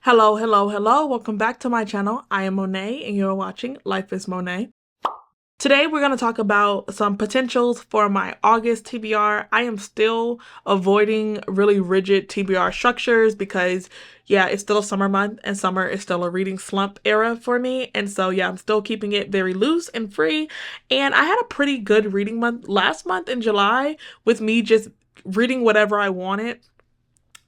Hello, hello, hello. Welcome back to my channel. I am Monet and you're watching Life is Monet. Today we're going to talk about some potentials for my August TBR. I am still avoiding really rigid TBR structures because yeah, it's still a summer month and summer is still a reading slump era for me. And so yeah, I'm still keeping it very loose and free. And I had a pretty good reading month last month in July with me just reading whatever I wanted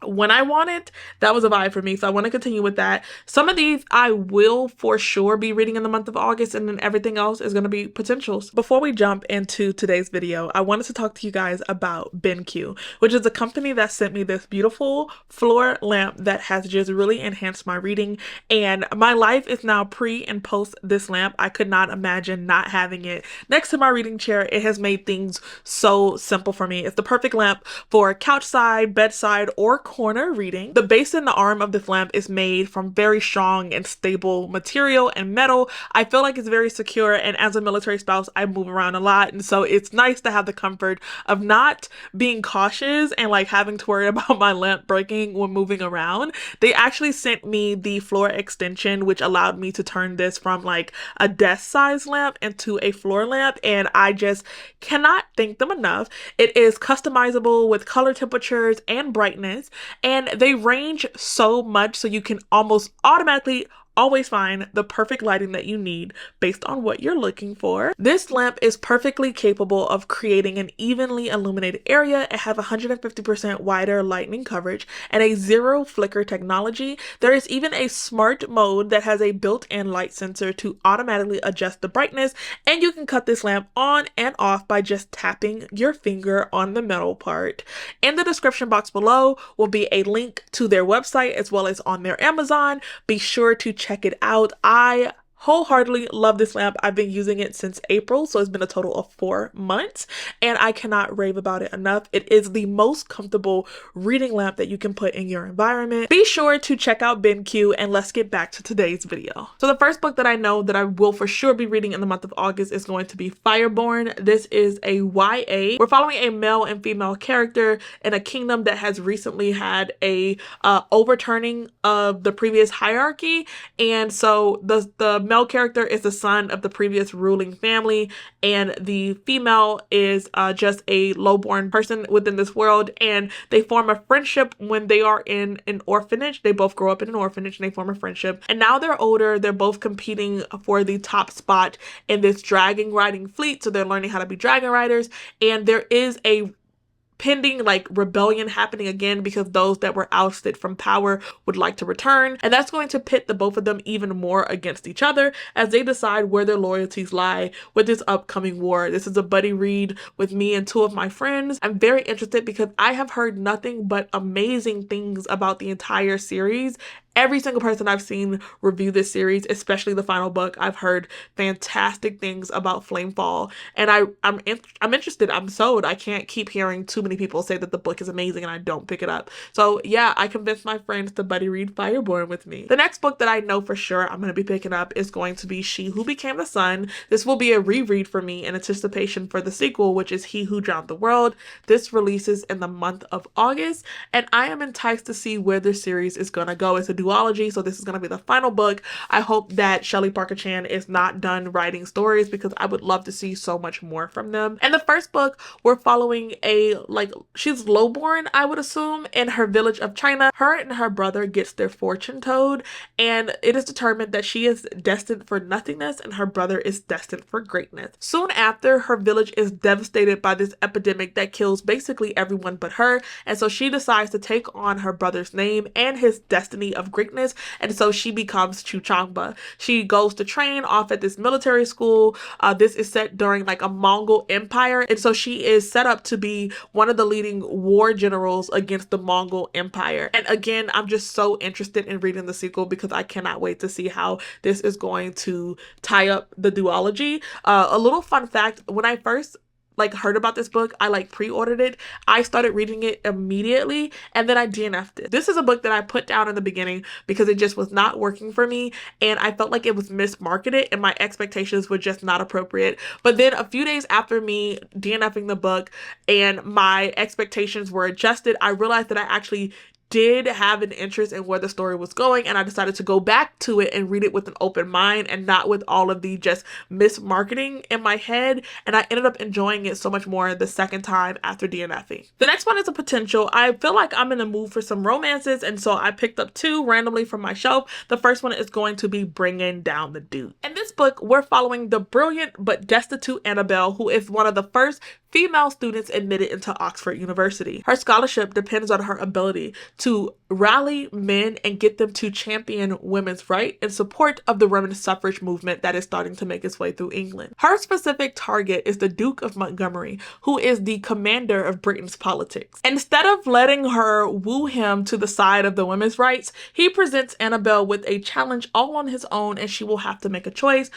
when I want it. That was a vibe for me, so I want to continue with that. Some of these I will for sure be reading in the month of August, and then everything else is going to be potentials. Before we jump into today's video, I wanted to talk to you guys about BenQ, which is a company that sent me this beautiful floor lamp that has just really enhanced my reading, and my life is now pre and post this lamp. I could not imagine not having it next to my reading chair. It has made things so simple for me. It's the perfect lamp for couch side, bedside, or corner reading. The base and the arm of this lamp is made from very strong and stable material and metal. I feel like it's very secure, and as a military spouse, I move around a lot, and so it's nice to have the comfort of not being cautious and like having to worry about my lamp breaking when moving around. They actually sent me the floor extension, which allowed me to turn this from like a desk size lamp into a floor lamp, and I just cannot thank them enough. It is customizable with color temperatures and brightness, and they range so much so you can almost automatically always find the perfect lighting that you need based on what you're looking for. This lamp is perfectly capable of creating an evenly illuminated area. It has 150% wider lightning coverage and a zero flicker technology. There is even a smart mode that has a built-in light sensor to automatically adjust the brightness, and you can cut this lamp on and off by just tapping your finger on the metal part. In the description box below will be a link to their website as well as on their Amazon. Be sure to check it out. I wholeheartedly love this lamp. I've been using it since April, so it's been a total of 4 months, and I cannot rave about it enough. It is the most comfortable reading lamp that you can put in your environment. Be sure to check out BenQ, and let's get back to today's video. So the first book that I know that I will for sure be reading in the month of August is going to be Fireborn. This is a YA. We're following a male and female character in a kingdom that has recently had a overturning of the previous hierarchy, and so the male character is the son of the previous ruling family, and the female is just a lowborn person within this world, and they form a friendship when they are in an orphanage. They both grow up in an orphanage and they form a friendship, and now they're older. They're both competing for the top spot in this dragon riding fleet, so they're learning how to be dragon riders, and there is a pending like rebellion happening again because those that were ousted from power would like to return, and that's going to pit the both of them even more against each other as they decide where their loyalties lie with this upcoming war. This is a buddy read with me and 2 of my friends. I'm very interested because I have heard nothing but amazing things about the entire series. Every single person I've seen review this series, especially the final book, I've heard fantastic things about Flamefall, and I'm interested. I'm sold. I can't keep hearing too many people say that the book is amazing and I don't pick it up. So yeah, I convinced my friends to buddy read Fireborn with me. The next book that I know for sure I'm going to be picking up is going to be She Who Became the Sun. This will be a reread for me in anticipation for the sequel, which is He Who Drowned the World. This releases in the month of August, and I am enticed to see where this series is going to go. It's a duology, so this is going to be the final book. I hope that Shelley Parker Chan is not done writing stories because I would love to see so much more from them. In the first book, we're following she's lowborn, I would assume, in her village of China. Her and her brother gets their fortune told, and it is determined that she is destined for nothingness and her brother is destined for greatness. Soon after, her village is devastated by this epidemic that kills basically everyone but her, and so she decides to take on her brother's name and his destiny of greatness, and so she becomes Chuchangba. She goes to train off at this military school. This is set during like a Mongol empire, and so she is set up to be one of the leading war generals against the Mongol Empire. And again, I'm just so interested in reading the sequel because I cannot wait to see how this is going to tie up the duology. A little fun fact, when I first heard about this book, I pre-ordered it. I started reading it immediately and then I DNF'd it. This is a book that I put down in the beginning because it just was not working for me and I felt like it was mismarketed and my expectations were just not appropriate. But then a few days after me DNFing the book and my expectations were adjusted, I realized that I actually did have an interest in where the story was going, and I decided to go back to it and read it with an open mind and not with all of the just mismarketing in my head, and I ended up enjoying it so much more the second time after DNFing. The next one is a potential. I feel like I'm in the mood for some romances, and so I picked up two randomly from my shelf. The first one is going to be Bringing Down the Dude. In this book, we're following the brilliant but destitute Annabelle, who is one of the first female students admitted into Oxford University. Her scholarship depends on her ability to rally men and get them to champion women's rights in support of the women's suffrage movement that is starting to make its way through England. Her specific target is the Duke of Montgomery, who is the commander of Britain's politics. Instead of letting her woo him to the side of the women's rights, he presents Annabelle with a challenge all on his own, and she will have to make a choice.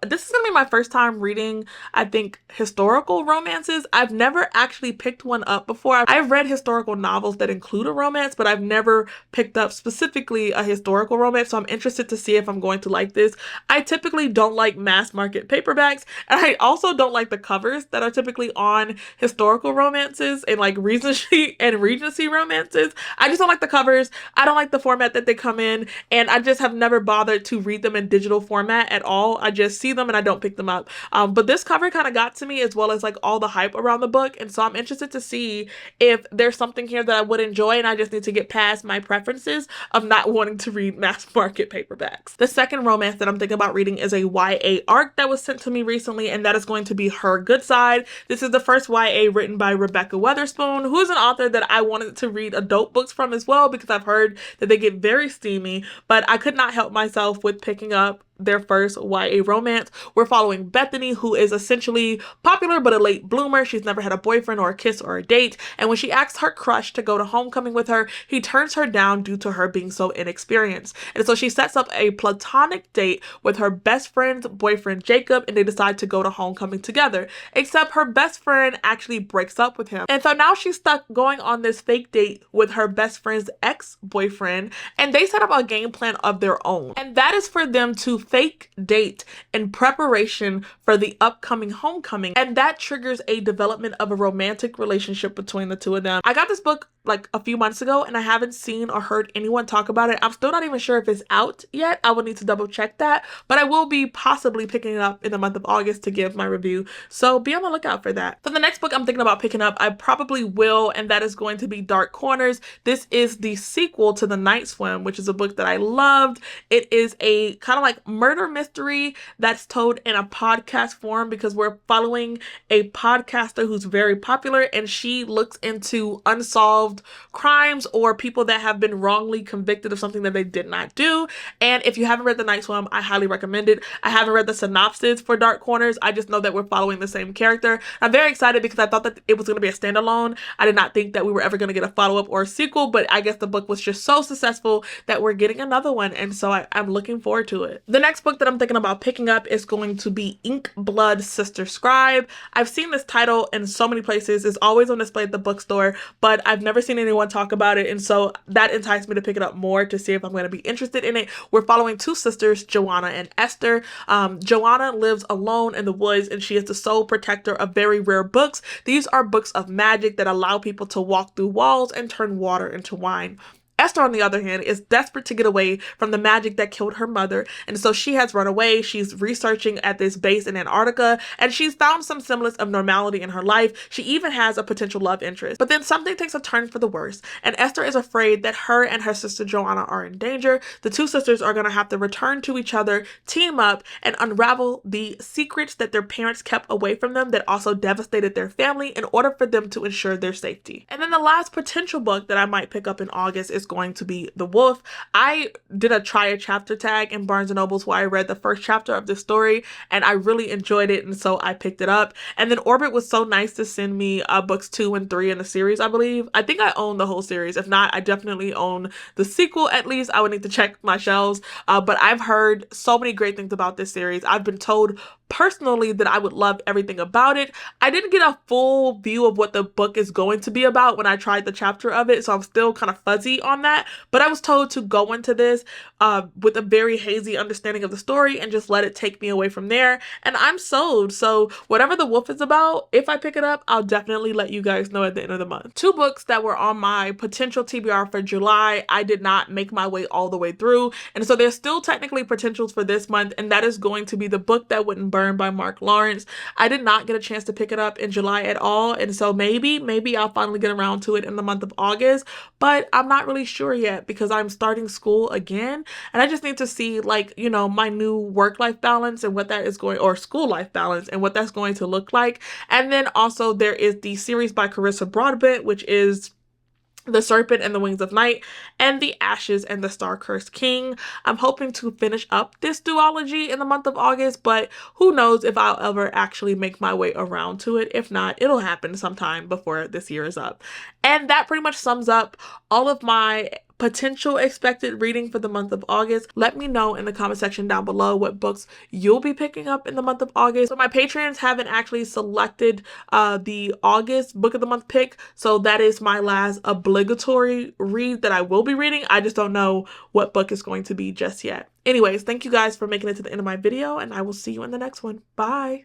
This is gonna be my first time reading, I think, historical romances. I've never actually picked one up before. I've read historical novels that include a romance, but I've never picked up specifically a historical romance, so I'm interested to see if I'm going to like this. I typically don't like mass market paperbacks, and I also don't like the covers that are typically on historical romances and like Regency and Regency romances. I just don't like the covers. I don't like the format that they come in, and I just have never bothered to read them in digital format at all. I just see them and I don't pick them up. But this cover kind of got to me, as well as like all the hype around the book, and so I'm interested to see if there's something here that I would enjoy, and I just need to get past my preferences of not wanting to read mass market paperbacks. The second romance that I'm thinking about reading is a YA arc that was sent to me recently, and that is going to be Her Good Side. This is the first YA written by Rebecca Weatherspoon, who is an author that I wanted to read adult books from as well, because I've heard that they get very steamy, but I could not help myself with picking up their first YA romance. We're following Bethany, who is essentially popular but a late bloomer. She's never had a boyfriend or a kiss or a date, and when she asks her crush to go to homecoming with her, he turns her down due to her being so inexperienced. And so she sets up a platonic date with her best friend's boyfriend Jacob, and they decide to go to homecoming together, except her best friend actually breaks up with him. And so now she's stuck going on this fake date with her best friend's ex-boyfriend, and they set up a game plan of their own, and that is for them to fake date in preparation for the upcoming homecoming, and that triggers a development of a romantic relationship between the two of them. I got this book like a few months ago, and I haven't seen or heard anyone talk about it. I'm still not even sure if it's out yet. I will need to double check that, but I will be possibly picking it up in the month of August to give my review, so be on the lookout for that. For the next book I'm thinking about picking up, I probably will, and that is going to be Dark Corners. This is the sequel to The Night Swim, which is a book that I loved. It is a kind of like murder mystery that's told in a podcast form, because we're following a podcaster who's very popular, and she looks into unsolved crimes or people that have been wrongly convicted of something that they did not do. And if you haven't read The Night Swim, I highly recommend it. I haven't read the synopsis for Dark Corners. I just know that we're following the same character. I'm very excited because I thought that it was going to be a standalone. I did not think that we were ever going to get a follow-up or a sequel, but I guess the book was just so successful that we're getting another one, and so I'm looking forward to it. The next book that I'm thinking about picking up is going to be Ink Blood Sister Scribe. I've seen this title in so many places. It's always on display at the bookstore, but I've never seen anyone talk about it, and so that enticed me to pick it up more to see if I'm going to be interested in it. We're following two sisters, Joanna and Esther. Joanna lives alone in the woods, and she is the sole protector of very rare books. These are books of magic that allow people to walk through walls and turn water into wine. Esther, on the other hand, is desperate to get away from the magic that killed her mother, and so she has run away. She's researching at this base in Antarctica, and she's found some semblance of normality in her life. She even has a potential love interest. But then something takes a turn for the worse, and Esther is afraid that her and her sister Joanna are in danger. The two sisters are going to have to return to each other, team up, and unravel the secrets that their parents kept away from them that also devastated their family in order for them to ensure their safety. And then the last potential book that I might pick up in August is going to be The Wolf. I did a try a chapter tag in Barnes & Nobles where I read the first chapter of this story, and I really enjoyed it, and so I picked it up. And then Orbit was so nice to send me books 2 and 3 in the series, I believe. I think I own the whole series. If not, I definitely own the sequel at least. I would need to check my shelves, but I've heard so many great things about this series. I've been told personally that I would love everything about it. I didn't get a full view of what the book is going to be about when I tried the chapter of it, so I'm still kind of fuzzy on that, but I was told to go into this with a very hazy understanding of the story and just let it take me away from there, and I'm sold. So whatever The Wolf is about, if I pick it up, I'll definitely let you guys know at the end of the month. Two books that were on my potential TBR for July, I did not make my way all the way through, and so there's still technically potentials for this month, and that is going to be The Book That Wouldn't Burn by Mark Lawrence. I did not get a chance to pick it up in July at all, and so maybe I'll finally get around to it in the month of August, but I'm not really sure yet because I'm starting school again, and I just need to see, like, you know, my new work-life balance and what that is going, or school life balance and what that's going to look like. And then also there is the series by Carissa Broadbent, which is The Serpent and the Wings of Night, and The Ashes and the Star-Cursed King. I'm hoping to finish up this duology in the month of August, but who knows if I'll ever actually make my way around to it. If not, it'll happen sometime before this year is up. And that pretty much sums up all of my potential expected reading for the month of August. Let me know in the comment section down below what books you'll be picking up in the month of August. So my patrons haven't actually selected the August book of the month pick, so that is my last obligatory read that I will be reading. I just don't know what book is going to be just yet. Anyways, thank you guys for making it to the end of my video, and I will see you in the next one. Bye!